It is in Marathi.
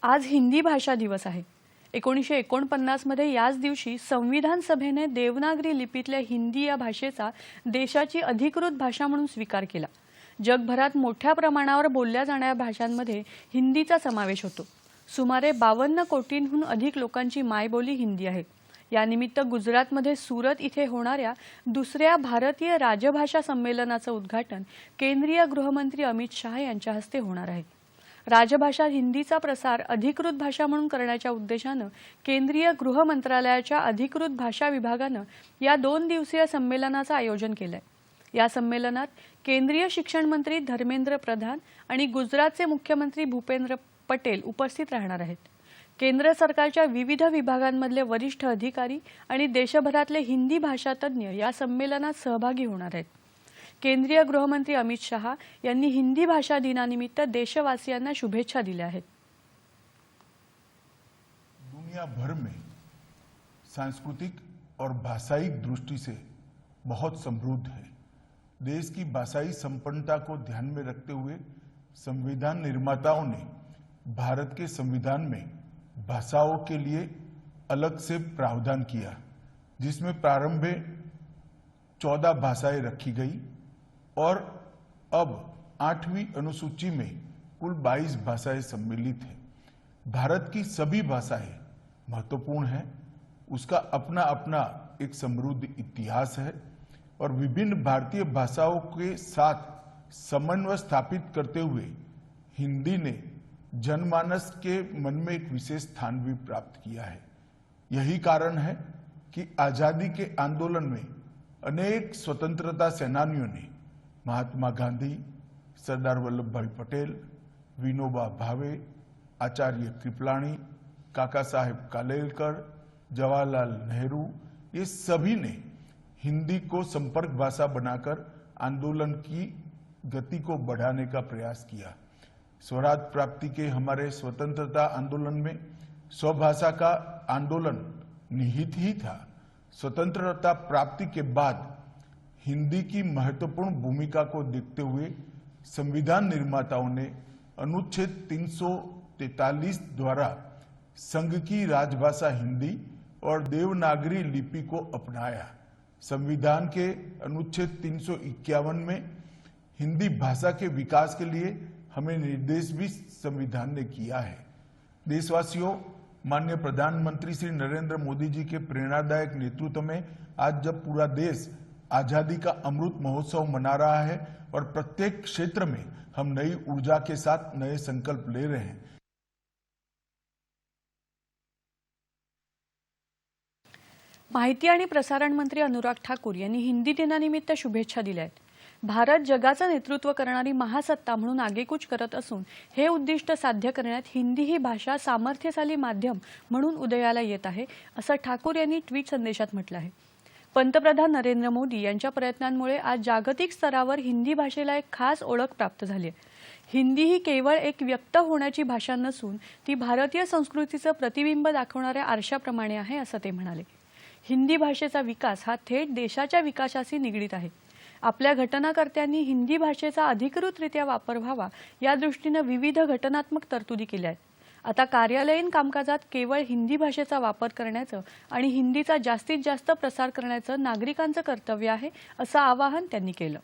आज हिंदी भाषा दिवस आहे। 1949 मध्ये याच दिवशी संविधान सभेने देवनागरी लिपीतल्या हिंदी या भाषेचा देशाची अधिकृत भाषा म्हणून स्वीकार केला। जगभरात मोठ्या प्रमाणावर बोलल्या जाणाऱ्या भाषांमध्ये हिंदीचा समावेश होतो। सुमारे 52 कोटींहून अधिक लोकांची मायबोली हिंदी आहे। यानिमित्त गुजरातमध्ये सूरत इथे होणाऱ्या दुसऱ्या भारतीय राजभाषा संमेलनाचं उद्घाटन केंद्रीय गृहमंत्री अमित शाह यांच्या हस्ते होणार आहे। राजभाषा हिंदीचा प्रसार अधिकृत भाषा म्हणून करण्याच्या उद्देशाने केंद्रीय गृह मंत्रालयाच्या अधिकृत भाषा विभागाने या 2 दिवसीय संमेलनाचे आयोजन केले आहे। या संमेलनात केंद्रीय शिक्षण मंत्री धर्मेंद्र प्रधान आणि गुजरातचे मुख्यमंत्री भूपेंद्र पटेल उपस्थित राहणार आहेत। केंद्र सरकारच्या विविध विभागांमधले वरिष्ठ अधिकारी आणि देशभरातले हिंदी भाषा तज्ञ या संमेलनात सहभागी होणार आहेत। केंद्रीय गृहमंत्री अमित शाह यांनी हिंदी भाषा दिनानिमित्त देशवासियांना शुभेच्छा दिल्या आहेत। दुनिया भर में सांस्कृतिक और भाषाई दृष्टि से बहुत समृद्ध है। देश की भाषाई संपन्नता को ध्यान में रखते हुए संविधान निर्माताओं ने भारत के संविधान में भाषाओं के लिए अलग से प्रावधान किया, जिसमें प्रारंभ में 14 भाषाएं रखी गई और अब 8वीं अनुसूची में कुल 22 भाषाएं सम्मिलित हैं। भारत की सभी भाषाएं महत्वपूर्ण हैं, उसका अपना अपना एक समृद्ध इतिहास है और विभिन्न भारतीय भाषाओं के साथ समन्वय स्थापित करते हुए हिंदी ने जनमानस के मन में एक विशेष स्थान भी प्राप्त किया है। यही कारण है कि आजादी के आंदोलन में अनेक स्वतंत्रता सेनानियों ने महात्मा गांधी, सरदार वल्लभ भाई पटेल, विनोबा भावे, आचार्य कृपलानी, काका साहेब कालेलकर, जवाहरलाल नेहरू, ये सभी ने हिंदी को संपर्क भाषा बनाकर आंदोलन की गति को बढ़ाने का प्रयास किया। स्वराज प्राप्ति के हमारे स्वतंत्रता आंदोलन में स्वभाषा का आंदोलन निहित ही था। स्वतंत्रता प्राप्ति के बाद हिंदी की महत्वपूर्ण भूमिका को देखते हुए संविधान निर्माताओं ने अनुच्छेद 343 द्वारा संघ की राजभाषा हिंदी और देवनागरी लिपि को अपनाया। संविधान के अनुच्छेद 351 में हिंदी भाषा के विकास के लिए हमें निर्देश भी संविधान ने किया है। देशवासियों, माननीय प्रधानमंत्री श्री नरेंद्र मोदी जी के प्रेरणादायक नेतृत्व में आज जब पूरा देश आजादी का अमृत महोत्सव मना रहा है और प्रत्येक क्षेत्र में हम नई ऊर्जा के साथ नए संकल्प ले रहे हैं। माहिती आणि प्रसारण मंत्री अनुराग ठाकूर यांनी हिंदी दिनानिमित्त शुभेच्छा दिल्या आहेत। भारत जगाचं नेतृत्व करणारी महासत्ता म्हणून आगेकूच करत असून हे उद्दिष्ट साध्य करण्यात हिंदी ही भाषा सामर्थ्यशाली माध्यम म्हणून उदयाला येत आहे, असं ठाकूर यांनी ट्विट संदेशात म्हटलं आहे। पंतप्रधान नरेंद्र मोदी यांच्या प्रयत्नांमुळे आज जागतिक स्तरावर हिंदी भाषेला एक खास ओळख प्राप्त झाली आहे। हिंदी ही केवळ एक व्यक्त होण्याची भाषा नसून ती भारतीय संस्कृतीचं प्रतिबिंब दाखवणाऱ्या आरशाप्रमाणे आहे, असं ते म्हणाले। हिंदी भाषेचा विकास हा थेट देशाच्या विकासाशी निगडित आहे। आपल्या घटनाकर्त्यांनी हिंदी भाषेचा अधिकृतरित्या वापर व्हावा या दृष्टीने विविध घटनात्मक तरतुदी केल्या आहेत। आता कार्यालयीन कामकाजात केवळ हिंदी भाषेचा वापर करण्याचं आणि हिंदीचा जास्तीत जास्त प्रसार करण्याचं नागरिकांचं कर्तव्य आहे, असं आवाहन त्यांनी केलं।